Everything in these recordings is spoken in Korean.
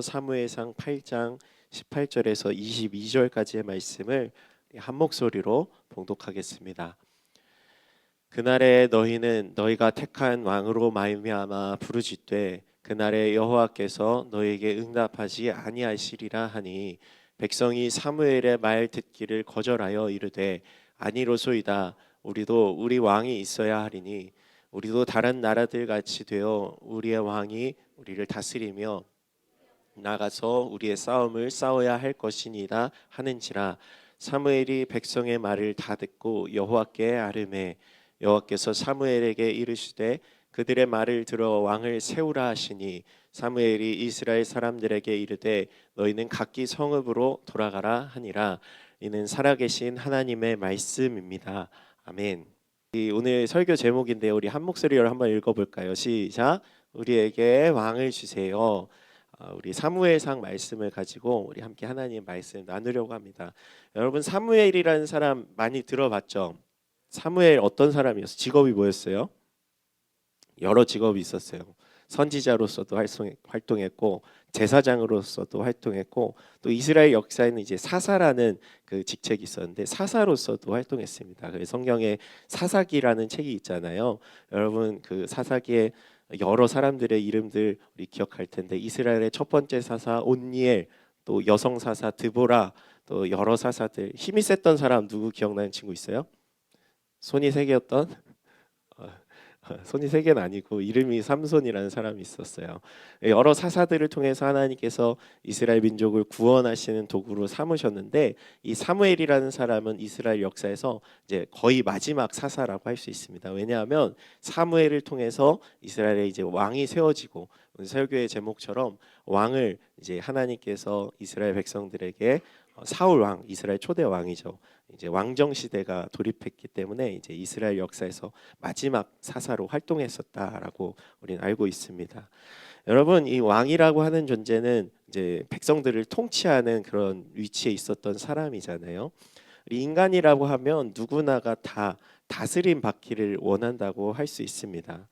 사무엘상 8장 18절에서 22절까지의 말씀을 한 목소리로 봉독하겠습니다. 그날에 너희는 너희가 택한 왕으로 말미암아 부르짖되 그날에 여호와께서 너희에게 응답하지 아니하시리라 하니 백성이 사무엘의 말 듣기를 거절하여 이르되 아니로소이다. 우리도 우리 왕이 있어야 하리니 우리도 다른 나라들 같이 되어 우리의 왕이 우리를 다스리며 나가서 우리의 싸움을 싸워야 할 것이니이다 하는지라. 사무엘이 백성의 말을 다 듣고 여호와께 아뢰매 여호와께서 사무엘에게 이르시되 그들의 말을 들어 왕을 세우라 하시니 사무엘이 이스라엘 사람들에게 이르되 너희는 각기 성읍으로 돌아가라 하니라. 이는 살아계신 하나님의 말씀입니다. 아멘. 오늘 설교 제목인데 우리 한 목소리로 한번 읽어볼까요? 시작. 우리에게 왕을 주세요. 우리 사무엘상 말씀을 가지고 우리 함께 하나님의 말씀 나누려고 합니다. 여러분, 사무엘이라는 사람 많이 들어봤죠? 사무엘 어떤 사람이었어요? 직업이 뭐였어요? 여러 직업이 있었어요. 선지자로서도 활동했고 제사장으로서도 활동했고 또 이스라엘 역사에는 이제 사사라는 그 직책이 있었는데 사사로서도 활동했습니다. 그래서 성경에 사사기라는 책이 있잖아요. 여러분, 그 사사기에 여러 사람들의 이름들 우리 기억할 텐데 이스라엘의 첫 번째 사사 온니엘, 또 여성 사사 드보라, 또 여러 사사들. 힘이 셌던 사람 누구 기억나는 친구 있어요? 손이 세 개였던? 손이 세 개는 아니고 이름이 삼손이라는 사람이 있었어요. 여러 사사들을 통해서 하나님께서 이스라엘 민족을 구원하시는 도구로 삼으셨는데 이 사무엘이라는 사람은 이스라엘 역사에서 이제 거의 마지막 사사라고 할 수 있습니다. 왜냐하면 사무엘을 통해서 이스라엘에 이제 왕이 세워지고 오늘 설교의 제목처럼 왕을 이제 하나님께서 이스라엘 백성들에게 사울 왕, 이스라엘 초대 왕이죠. 이제 왕정 시대가 돌입했기 때문에 이제 이스라엘 역사에서 마지막 사사로 활동했었다라고 우리는 알고 있습니다. 여러분, 이 왕이라고 하는 존재는 이제 백성들을 통치하는 그런 위치에 있었던 사람이잖아요. 인간이라고 하면 누구나가 다 다스림 받기를 원한다고 할 수 있습니다.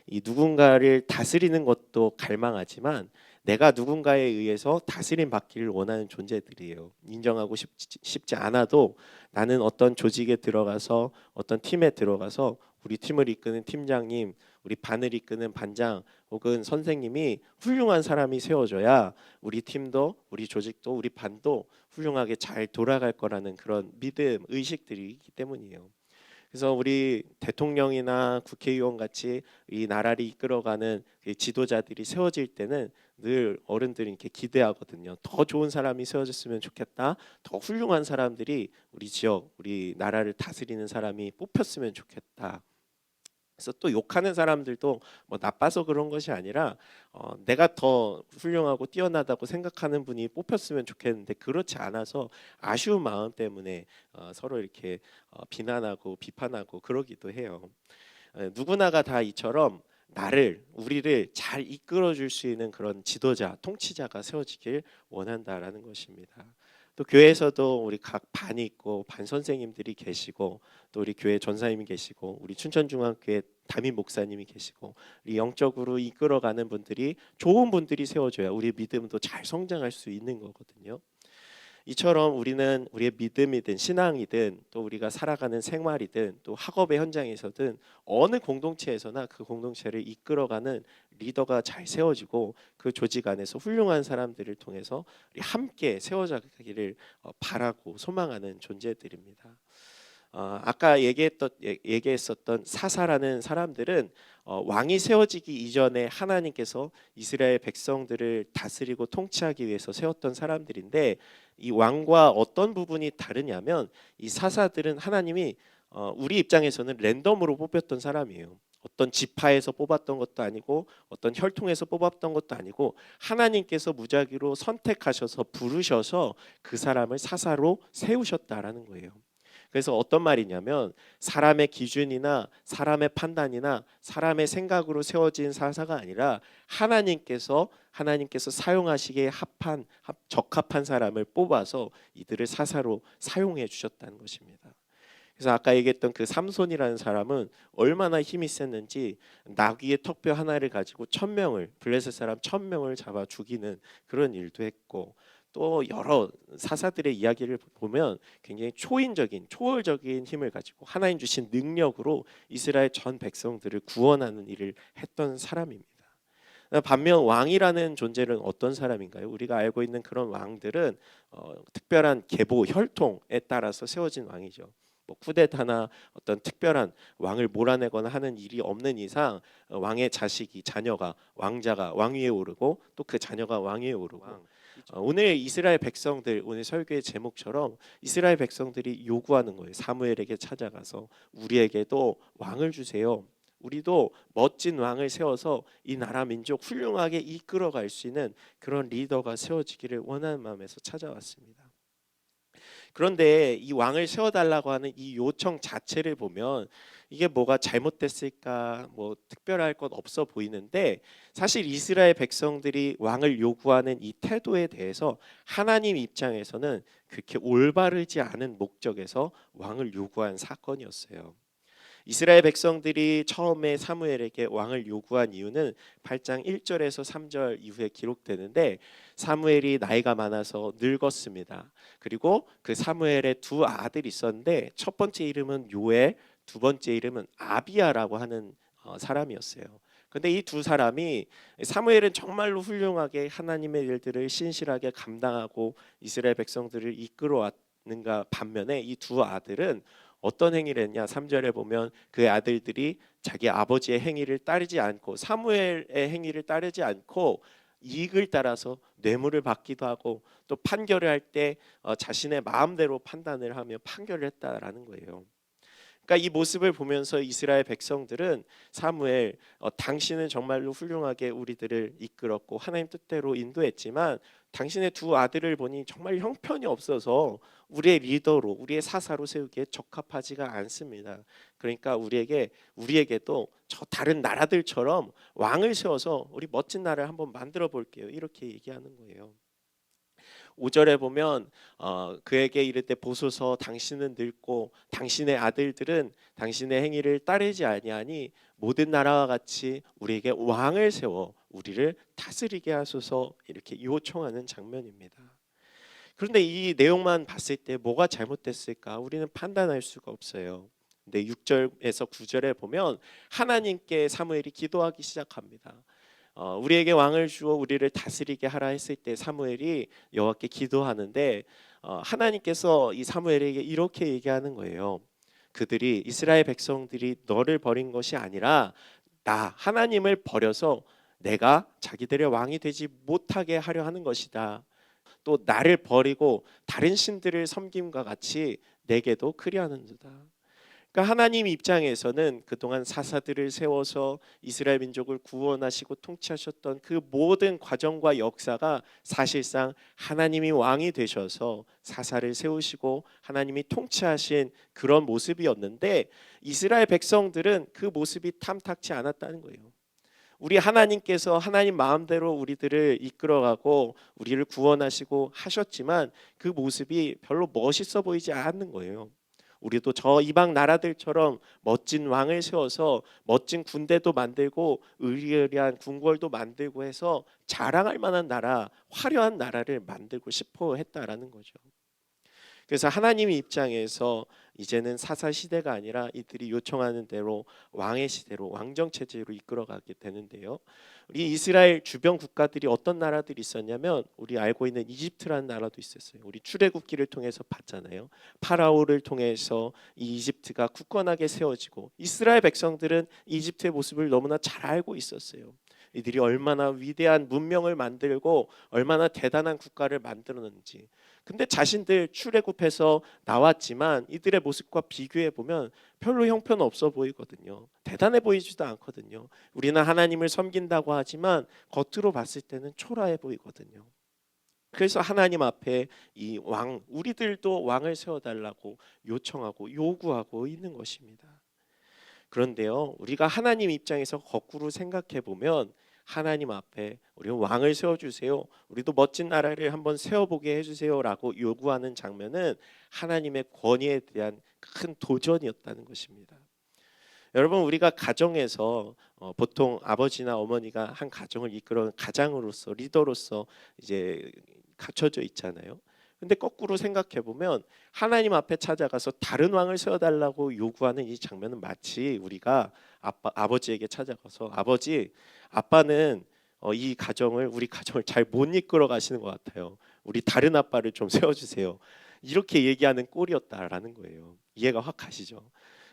이 누군가를 다스리는 것도 갈망하지만 내가 누군가에 의해서 다스림 받기를 원하는 존재들이에요. 인정하고 싶지 않아도 나는 어떤 조직에 들어가서 어떤 팀에 들어가서 우리 팀을 이끄는 팀장님, 우리 반을 이끄는 반장 혹은 선생님이 훌륭한 사람이 세워져야 우리 팀도 우리 조직도 우리 반도 훌륭하게 잘 돌아갈 거라는 그런 믿음, 의식들이 있기 때문이에요. 그래서 우리 대통령이나 국회의원 같이 이 나라를 이끌어가는 지도자들이 세워질 때는 늘 어른들이 이렇게 기대하거든요. 더 좋은 사람이 세워졌으면 좋겠다. 더 훌륭한 사람들이 우리 지역, 우리 나라를 다스리는 사람이 뽑혔으면 좋겠다. 그래서 또 욕하는 사람들도 뭐 나빠서 그런 것이 아니라 내가 더 훌륭하고 뛰어나다고 생각하는 분이 뽑혔으면 좋겠는데 그렇지 않아서 아쉬운 마음 때문에 서로 이렇게 비난하고 비판하고 그러기도 해요. 누구나가 다 이처럼 우리를 잘 이끌어 줄 수 있는 그런 지도자, 통치자가 세워지길 원한다라는 것입니다. 또 교회에서도 우리 각 반이 있고 반 선생님들이 계시고 또 우리 교회 전사님이 계시고 우리 춘천중앙교회 담임 목사님이 계시고 우리 영적으로 이끌어가는 분들이 좋은 분들이 세워져야 우리 믿음도 잘 성장할 수 있는 거거든요. 이처럼 우리는 우리의 믿음이든 신앙이든 또 우리가 살아가는 생활이든 또 학업의 현장에서든 어느 공동체에서나 그 공동체를 이끌어가는 리더가 잘 세워지고 그 조직 안에서 훌륭한 사람들을 통해서 우리 함께 세워가기를 바라고 소망하는 존재들입니다. 아까 얘기했었던 사사라는 사람들은 왕이 세워지기 이전에 하나님께서 이스라엘 백성들을 다스리고 통치하기 위해서 세웠던 사람들인데 이 왕과 어떤 부분이 다르냐면 이 사사들은 하나님이 우리 입장에서는 랜덤으로 뽑혔던 사람이에요. 어떤 지파에서 뽑았던 것도 아니고 어떤 혈통에서 뽑았던 것도 아니고 하나님께서 무작위로 선택하셔서 부르셔서 그 사람을 사사로 세우셨다라는 거예요. 그래서 어떤 말이냐면 사람의 기준이나 사람의 판단이나 사람의 생각으로 세워진 사사가 아니라 하나님께서 사용하시기에 적합한 사람을 뽑아서 이들을 사사로 사용해 주셨다는 것입니다. 그래서 아까 얘기했던 그 삼손이라는 사람은 얼마나 힘이 셌는지 나귀의 턱뼈 하나를 가지고 1,000명을 블레셋 사람 1,000명을 잡아 죽이는 그런 일도 했고, 또 여러 사사들의 이야기를 보면 굉장히 초인적인 초월적인 힘을 가지고 하나님 주신 능력으로 이스라엘 전 백성들을 구원하는 일을 했던 사람입니다. 반면 왕이라는 존재는 어떤 사람인가요? 우리가 알고 있는 그런 왕들은 특별한 계보 혈통에 따라서 세워진 왕이죠. 뭐 쿠데타나 어떤 특별한 왕을 몰아내거나 하는 일이 없는 이상 왕의 자식이 자녀가 왕자가 왕위에 오르고 또 그 자녀가 왕위에 오르고, 오늘 이스라엘 백성들, 오늘 설교의 제목처럼 이스라엘 백성들이 요구하는 거예요. 사무엘에게 찾아가서 우리에게도 왕을 주세요. 우리도 멋진 왕을 세워서 이 나라 민족 훌륭하게 이끌어갈 수 있는 그런 리더가 세워지기를 원하는 마음에서 찾아왔습니다. 그런데 이 왕을 세워달라고 하는 이 요청 자체를 보면 이게 뭐가 잘못됐을까, 뭐 특별할 것 없어 보이는데, 사실 이스라엘 백성들이 왕을 요구하는 이 태도에 대해서 하나님 입장에서는 그렇게 올바르지 않은 목적에서 왕을 요구한 사건이었어요. 이스라엘 백성들이 처음에 사무엘에게 왕을 요구한 이유는 8장 1절에서 3절 이후에 기록되는데, 사무엘이 나이가 많아서 늙었습니다. 그리고 그 사무엘의 두 아들이 있었는데 첫 번째 이름은 요엘, 두 번째 이름은 아비야라고 하는 사람이었어요. 근데 이 두 사람이, 사무엘은 정말로 훌륭하게 하나님의 일들을 신실하게 감당하고 이스라엘 백성들을 이끌어왔는가 반면에 이 두 아들은 어떤 행위를 했냐? 3절에 보면 그 아들들이 자기 아버지의 행위를 따르지 않고 사무엘의 행위를 따르지 않고 이익을 따라서 뇌물을 받기도 하고, 또 판결을 할 때 자신의 마음대로 판단을 하며 판결을 했다라는 거예요. 그러니까 이 모습을 보면서 이스라엘 백성들은 사무엘, 당신은 정말로 훌륭하게 우리들을 이끌었고 하나님 뜻대로 인도했지만 당신의 두 아들을 보니 정말 형편이 없어서 우리의 리더로, 우리의 사사로 세우기에 적합하지가 않습니다. 그러니까 우리에게도 저 다른 나라들처럼 왕을 세워서 우리 멋진 나라를 한번 만들어 볼게요. 이렇게 얘기하는 거예요. 5절에 보면 그에게 이를 때 보소서, 당신은 늙고 당신의 아들들은 당신의 행위를 따르지 아니하니 모든 나라와 같이 우리에게 왕을 세워 우리를 다스리게 하소서, 이렇게 요청하는 장면입니다. 그런데 이 내용만 봤을 때 뭐가 잘못됐을까 우리는 판단할 수가 없어요. 근데 6절에서 9절에 보면 하나님께 사무엘이 기도하기 시작합니다. 우리에게 왕을 주어 우리를 다스리게 하라 했을 때 사무엘이 여호와께 기도하는데, 하나님께서 이 사무엘에게 이렇게 얘기하는 거예요. 그들이, 이스라엘 백성들이 너를 버린 것이 아니라 나 하나님을 버려서 내가 자기들의 왕이 되지 못하게 하려 하는 것이다. 또 나를 버리고 다른 신들을 섬김과 같이 내게도 그리하는도다. 그러니까 하나님 입장에서는 그동안 사사들을 세워서 이스라엘 민족을 구원하시고 통치하셨던 그 모든 과정과 역사가 사실상 하나님이 왕이 되셔서 사사를 세우시고 하나님이 통치하신 그런 모습이었는데, 이스라엘 백성들은 그 모습이 탐탁치 않았다는 거예요. 우리 하나님께서 하나님 마음대로 우리들을 이끌어가고 우리를 구원하시고 하셨지만 그 모습이 별로 멋있어 보이지 않는 거예요. 우리도 저 이방 나라들처럼 멋진 왕을 세워서 멋진 군대도 만들고 의리의리한 궁궐도 만들고 해서 자랑할 만한 나라, 화려한 나라를 만들고 싶어 했다라는 거죠. 그래서 하나님의 입장에서 이제는 사사 시대가 아니라 이들이 요청하는 대로 왕의 시대로, 왕정 체제로 이끌어가게 되는데요. 우리 이스라엘 주변 국가들이 어떤 나라들이 있었냐면, 우리 알고 있는 이집트라는 나라도 있었어요. 우리 출애굽기를 통해서 봤잖아요. 파라오를 통해서 이 이집트가 굳건하게 세워지고, 이스라엘 백성들은 이집트의 모습을 너무나 잘 알고 있었어요. 이들이 얼마나 위대한 문명을 만들고 얼마나 대단한 국가를 만들었는지. 근데 자신들 출애굽해서 나왔지만 이들의 모습과 비교해 보면 별로 형편없어 보이거든요. 대단해 보이지도 않거든요. 우리는 하나님을 섬긴다고 하지만 겉으로 봤을 때는 초라해 보이거든요. 그래서 하나님 앞에 이 왕, 우리들도 왕을 세워달라고 요청하고 요구하고 있는 것입니다. 그런데요, 우리가 하나님 입장에서 거꾸로 생각해 보면 하나님 앞에 우리 왕을 세워주세요. 우리도 멋진 나라를 한번 세워보게 해주세요라고 요구하는 장면은 하나님의 권위에 대한 큰 도전이었다는 것입니다. 여러분, 우리가 가정에서 보통 아버지나 어머니가 한 가정을 이끌어가는 가장으로서 리더로서 이제 갖춰져 있잖아요. 근데 거꾸로 생각해 보면 하나님 앞에 찾아가서 다른 왕을 세워달라고 요구하는 이 장면은 마치 우리가 아버지에게 찾아가서 아버지, 아빠는 이 가정을 우리 가정을 잘 못 이끌어 가시는 것 같아요. 우리 다른 아빠를 좀 세워주세요. 이렇게 얘기하는 꼴이었다라는 거예요. 이해가 확 가시죠?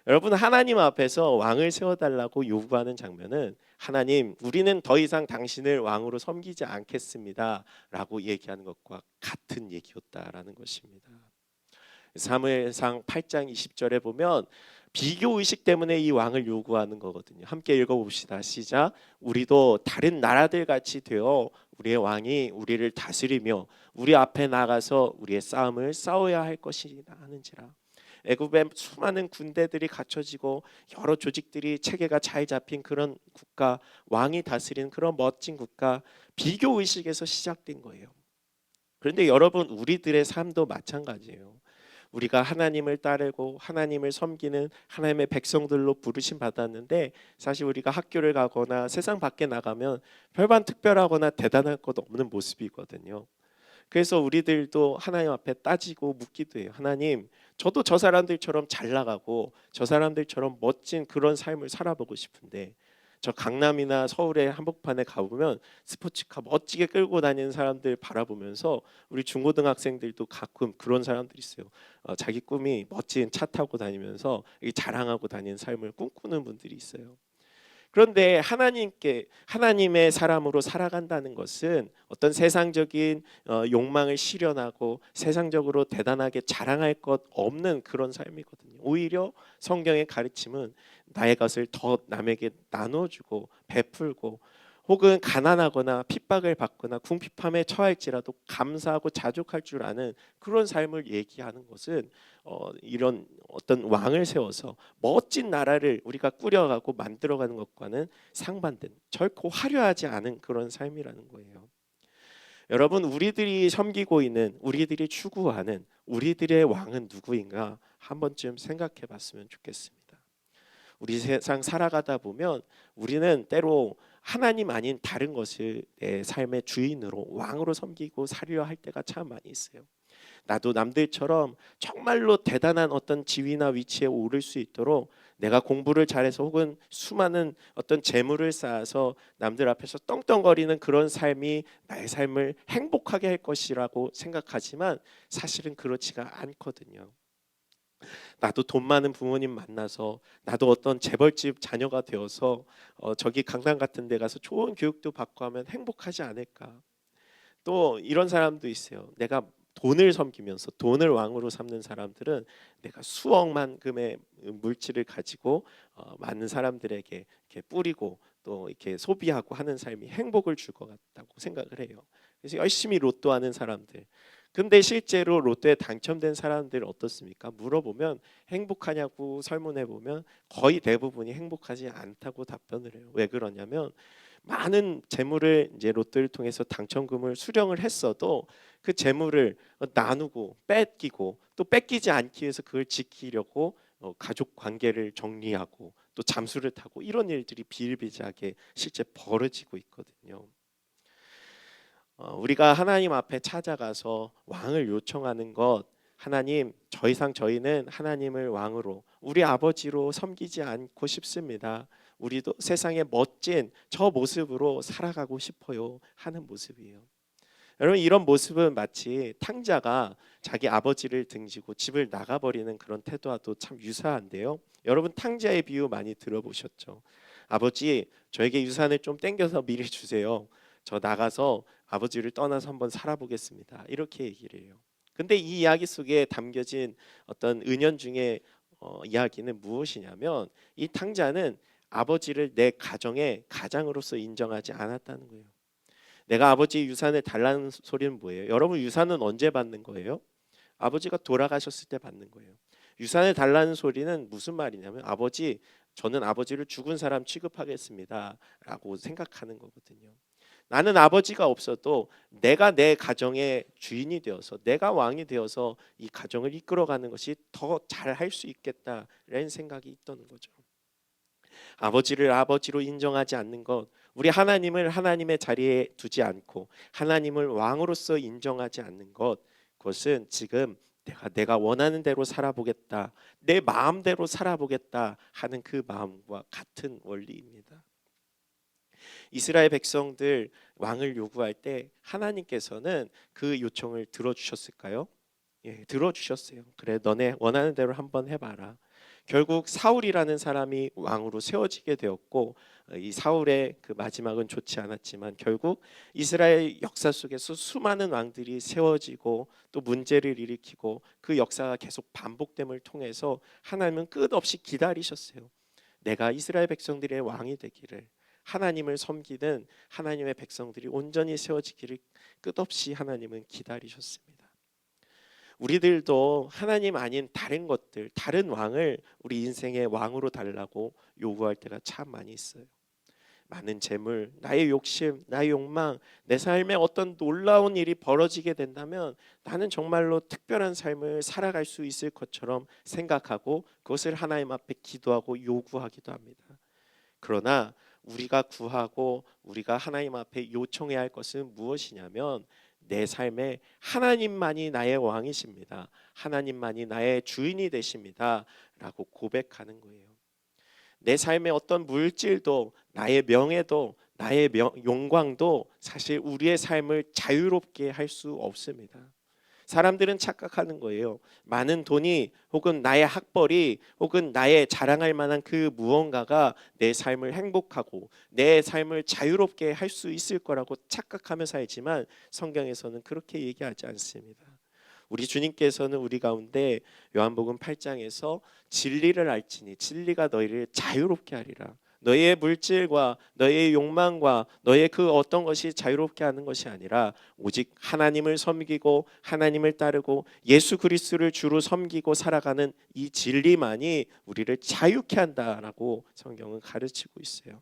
여러분, 하나님 앞에서 왕을 세워달라고 요구하는 장면은 하나님, 우리는 더 이상 당신을 왕으로 섬기지 않겠습니다 라고 얘기하는 것과 같은 얘기였다라는 것입니다. 사무엘상 8장 20절에 보면 비교의식 때문에 이 왕을 요구하는 거거든요. 함께 읽어봅시다. 시작. 우리도 다른 나라들 같이 되어 우리의 왕이 우리를 다스리며 우리 앞에 나가서 우리의 싸움을 싸워야 할 것이라 하는지라. 애굽에 수많은 군대들이 갖춰지고 여러 조직들이 체계가 잘 잡힌 그런 국가, 왕이 다스리는 그런 멋진 국가, 비교 의식에서 시작된 거예요. 그런데 여러분, 우리들의 삶도 마찬가지예요. 우리가 하나님을 따르고 하나님을 섬기는 하나님의 백성들로 부르심 받았는데, 사실 우리가 학교를 가거나 세상 밖에 나가면 별반 특별하거나 대단할 것 없는 모습이거든요. 그래서 우리들도 하나님 앞에 따지고 묻기도 해요. 하나님, 저도 저 사람들처럼 잘 나가고 저 사람들처럼 멋진 그런 삶을 살아보고 싶은데, 저 강남이나 서울의 한복판에 가보면 스포츠카 멋지게 끌고 다니는 사람들 바라보면서 우리 중고등학생들도 가끔 그런 사람들이 있어요. 자기 꿈이 멋진 차 타고 다니면서 자랑하고 다니는 삶을 꿈꾸는 분들이 있어요. 그런데 하나님의 사람으로 살아간다는 것은 어떤 세상적인 욕망을 실현하고 세상적으로 대단하게 자랑할 것 없는 그런 삶이거든요. 오히려 성경의 가르침은 나의 것을 더 남에게 나눠주고 베풀고, 혹은 가난하거나 핍박을 받거나 궁핍함에 처할지라도 감사하고 자족할 줄 아는 그런 삶을 얘기하는 것은 이런 어떤 왕을 세워서 멋진 나라를 우리가 꾸려가고 만들어가는 것과는 상반된, 결코 화려하지 않은 그런 삶이라는 거예요. 여러분, 우리들이 섬기고 있는, 우리들이 추구하는 우리들의 왕은 누구인가 한 번쯤 생각해 봤으면 좋겠습니다. 우리 세상 살아가다 보면 우리는 때로 하나님 아닌 다른 것을 내 삶의 주인으로 왕으로 섬기고 살려 할 때가 참 많이 있어요. 나도 남들처럼 정말로 대단한 어떤 지위나 위치에 오를 수 있도록 내가 공부를 잘해서 혹은 수많은 어떤 재물을 쌓아서 남들 앞에서 떵떵거리는 그런 삶이 나의 삶을 행복하게 할 것이라고 생각하지만 사실은 그렇지가 않거든요. 나도 돈 많은 부모님 만나서, 나도 어떤 재벌집 자녀가 되어서 저기 강남 같은 데 가서 좋은 교육도 받고 하면 행복하지 않을까. 또 이런 사람도 있어요. 내가 돈을 섬기면서 돈을 왕으로 삼는 사람들은 내가 수억만큼의 물질을 가지고 많은 사람들에게 이렇게 뿌리고 또 이렇게 소비하고 하는 삶이 행복을 줄 것 같다고 생각을 해요. 그래서 열심히 로또하는 사람들, 근데 실제로 로또에 당첨된 사람들 어떻습니까? 물어보면 행복하냐고 설문해 보면 거의 대부분이 행복하지 않다고 답변을 해요. 왜 그러냐면 많은 재물을 이제 로또를 통해서 당첨금을 수령을 했어도 그 재물을 나누고 뺏기고 또 뺏기지 않기 위해서 그걸 지키려고 가족 관계를 정리하고 또 잠수를 타고 이런 일들이 비일비재하게 실제 벌어지고 있거든요. 우리가 하나님 앞에 찾아가서 왕을 요청하는 것, 하나님, 더 이상 저희는 하나님을 왕으로 우리 아버지로 섬기지 않고 싶습니다. 우리도 세상의 멋진 저 모습으로 살아가고 싶어요 하는 모습이에요. 여러분, 이런 모습은 마치 탕자가 자기 아버지를 등지고 집을 나가버리는 그런 태도와도 참 유사한데요. 여러분, 탕자의 비유 많이 들어보셨죠? 아버지, 저에게 유산을 좀 땡겨서 미리 주세요. 저 나가서 아버지를 떠나서 한번 살아보겠습니다. 이렇게 얘기를 해요. 근데 이 이야기 속에 담겨진 어떤 은연중의 이야기는 무엇이냐면, 이 탕자는 아버지를 내 가정의 가장으로서 인정하지 않았다는 거예요. 내가 아버지 유산을 달라는 소리는 뭐예요? 여러분, 유산은 언제 받는 거예요? 아버지가 돌아가셨을 때 받는 거예요. 유산을 달라는 소리는 무슨 말이냐면, 아버지, 저는 아버지를 죽은 사람 취급하겠습니다라고 생각하는 거거든요. 나는 아버지가 없어도 내가 내 가정의 주인이 되어서 내가 왕이 되어서 이 가정을 이끌어가는 것이 더 잘할 수 있겠다라는 생각이 있던 거죠. 아버지를 아버지로 인정하지 않는 것, 우리 하나님을 하나님의 자리에 두지 않고 하나님을 왕으로서 인정하지 않는 것, 그것은 지금 내가 원하는 대로 살아보겠다, 내 마음대로 살아보겠다 하는 그 마음과 같은 원리입니다. 이스라엘 백성들 왕을 요구할 때 하나님께서는 그 요청을 들어주셨을까요? 예, 들어주셨어요. 그래, 너네 원하는 대로 한번 해봐라. 결국 사울이라는 사람이 왕으로 세워지게 되었고, 이 사울의 그 마지막은 좋지 않았지만 결국 이스라엘 역사 속에서 수많은 왕들이 세워지고 또 문제를 일으키고 그 역사가 계속 반복됨을 통해서 하나님은 끝없이 기다리셨어요. 내가 이스라엘 백성들의 왕이 되기를, 하나님을 섬기는 하나님의 백성들이 온전히 세워지기를 끝없이 하나님은 기다리셨습니다. 우리들도 하나님 아닌 다른 것들, 다른 왕을 우리 인생의 왕으로 달라고 요구할 때가 참 많이 있어요. 많은 재물, 나의 욕심, 나의 욕망, 내 삶에 어떤 놀라운 일이 벌어지게 된다면 나는 정말로 특별한 삶을 살아갈 수 있을 것처럼 생각하고 그것을 하나님 앞에 기도하고 요구하기도 합니다. 그러나 우리가 구하고 우리가 하나님 앞에 요청해야 할 것은 무엇이냐면, 내 삶에 하나님만이 나의 왕이십니다, 하나님만이 나의 주인이 되십니다 라고 고백하는 거예요. 내 삶의 어떤 물질도, 나의 명예도, 나의 영광도 사실 우리의 삶을 자유롭게 할 수 없습니다. 사람들은 착각하는 거예요. 많은 돈이 혹은 나의 학벌이 혹은 나의 자랑할 만한 그 무언가가 내 삶을 행복하고 내 삶을 자유롭게 할 수 있을 거라고 착각하며 살지만 성경에서는 그렇게 얘기하지 않습니다. 우리 주님께서는 우리 가운데 요한복음 8장에서 진리를 알지니 진리가 너희를 자유롭게 하리라. 너희의 물질과 너희의 욕망과 너희의 그 어떤 것이 자유롭게 하는 것이 아니라 오직 하나님을 섬기고 하나님을 따르고 예수 그리스도를 주로 섬기고 살아가는 이 진리만이 우리를 자유케 한다라고 성경은 가르치고 있어요.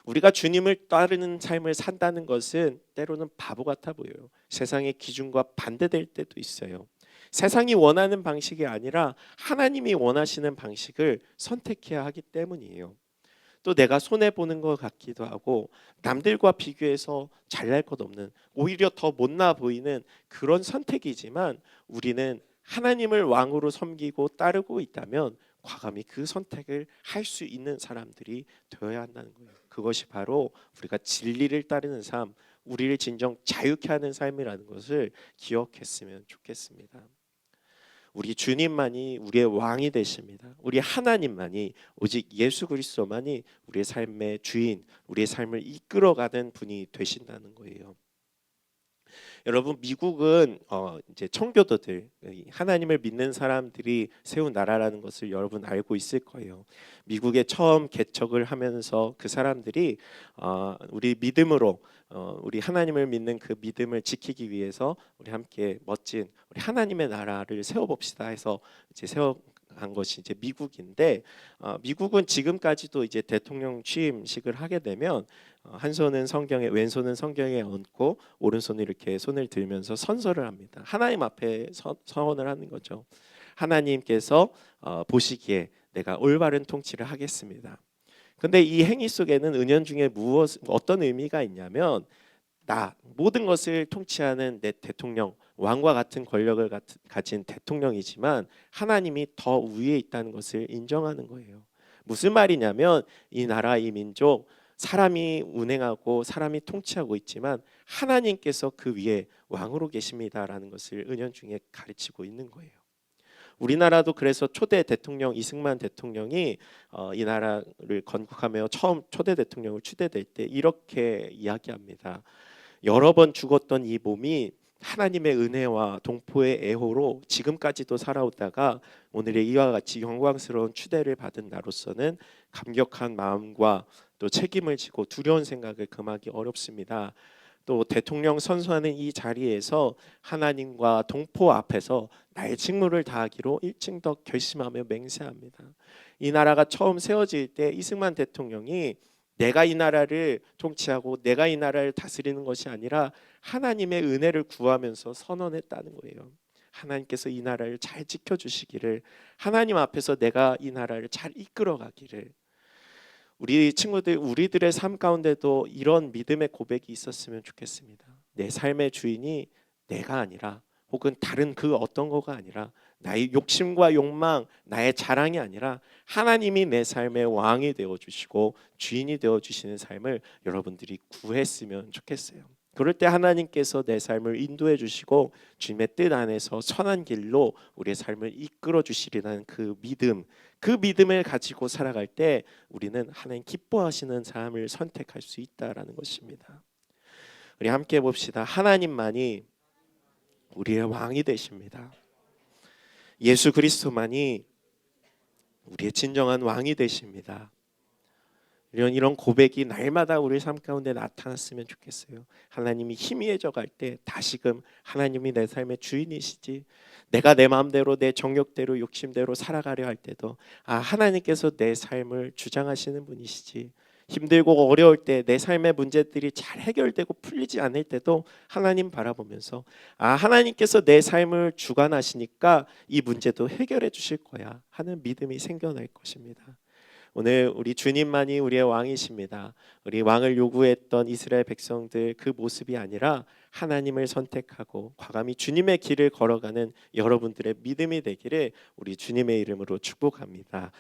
우리가 주님을 따르는 삶을 산다는 것은 때로는 바보 같아 보여요. 세상의 기준과 반대될 때도 있어요. 세상이 원하는 방식이 아니라 하나님이 원하시는 방식을 선택해야 하기 때문이에요. 또 내가 손해 보는 것 같기도 하고 남들과 비교해서 잘날 것 없는, 오히려 더 못나 보이는 그런 선택이지만 우리는 하나님을 왕으로 섬기고 따르고 있다면 과감히 그 선택을 할 수 있는 사람들이 되어야 한다는 거예요. 그것이 바로 우리가 진리를 따르는 삶, 우리를 진정 자유케 하는 삶이라는 것을 기억했으면 좋겠습니다. 우리 주님만이 우리의 왕이 되십니다. 우리 하나님만이, 오직 예수 그리스도만이 우리의 삶의 주인, 우리의 삶을 이끌어가는 분이 되신다는 거예요. 여러분, 미국은 이제 청교도들, 하나님을 믿는 사람들이 세운 나라라는 것을 여러분 알고 있을 거예요. 미국에 처음 개척을 하면서 그 사람들이 우리 믿음으로 우리 하나님을 믿는 그 믿음을 지키기 위해서 우리 함께 멋진 우리 하나님의 나라를 세워봅시다 해서 이제 세워간 것이 이제 미국인데, 미국은 지금까지도 이제 대통령 취임식을 하게 되면 한 손은 성경에, 왼손은 성경에 얹고 오른손을 이렇게 손을 들면서 선서를 합니다. 하나님 앞에 서원을 하는 거죠. 하나님께서 보시기에 내가 올바른 통치를 하겠습니다. 근데 이 행위 속에는 은연중에 어떤 의미가 있냐면, 모든 것을 통치하는 내 대통령, 왕과 같은 권력을 가진 대통령이지만 하나님이 더 위에 있다는 것을 인정하는 거예요. 무슨 말이냐면, 이 나라, 이 민족, 사람이 운행하고 사람이 통치하고 있지만 하나님께서 그 위에 왕으로 계십니다라는 것을 은연중에 가르치고 있는 거예요. 우리나라도 그래서 초대 대통령 이승만 대통령이 이 나라를 건국하며 처음 초대 대통령을 추대될 때 이렇게 이야기합니다. 여러 번 죽었던 이 몸이 하나님의 은혜와 동포의 애호로 지금까지도 살아오다가 오늘의 이와 같이 영광스러운 추대를 받은 나로서는 감격한 마음과 또 책임을 지고 두려운 생각을 금하기 어렵습니다. 또 대통령 선서하는 이 자리에서 하나님과 동포 앞에서 나의 직무를 다하기로 일찍 더 결심하며 맹세합니다. 이 나라가 처음 세워질 때 이승만 대통령이 내가 이 나라를 통치하고 내가 이 나라를 다스리는 것이 아니라 하나님의 은혜를 구하면서 선언했다는 거예요. 하나님께서 이 나라를 잘 지켜주시기를, 하나님 앞에서 내가 이 나라를 잘 이끌어가기를. 우리 친구들, 우리들의 삶 가운데도 이런 믿음의 고백이 있었으면 좋겠습니다. 내 삶의 주인이 내가 아니라, 혹은 다른 그 어떤 거가 아니라, 나의 욕심과 욕망, 나의 자랑이 아니라 하나님이 내 삶의 왕이 되어 주시고 주인이 되어 주시는 삶을 여러분들이 구했으면 좋겠어요. 그럴 때 하나님께서 내 삶을 인도해 주시고 주님의 뜻 안에서 선한 길로 우리의 삶을 이끌어 주시리라는 그 믿음, 그 믿음을 가지고 살아갈 때 우리는 하나님 기뻐하시는 삶을 선택할 수 있다라는 것입니다. 우리 함께 봅시다. 하나님만이 우리의 왕이 되십니다. 예수 그리스도만이 우리의 진정한 왕이 되십니다. 이런 고백이 날마다 우리 삶 가운데 나타났으면 좋겠어요. 하나님이 희미해져 갈 때 다시금 하나님이 내 삶의 주인이시지, 내가 내 마음대로 내 정욕대로 욕심대로 살아가려 할 때도 하나님께서 내 삶을 주장하시는 분이시지, 힘들고 어려울 때 내 삶의 문제들이 잘 해결되고 풀리지 않을 때도 하나님 바라보면서 하나님께서 내 삶을 주관하시니까 이 문제도 해결해 주실 거야 하는 믿음이 생겨날 것입니다. 오늘 우리 주님만이 우리의 왕이십니다. 우리 왕을 요구했던 이스라엘 백성들 그 모습이 아니라 하나님을 선택하고 과감히 주님의 길을 걸어가는 여러분들의 믿음이 되기를 우리 주님의 이름으로 축복합니다.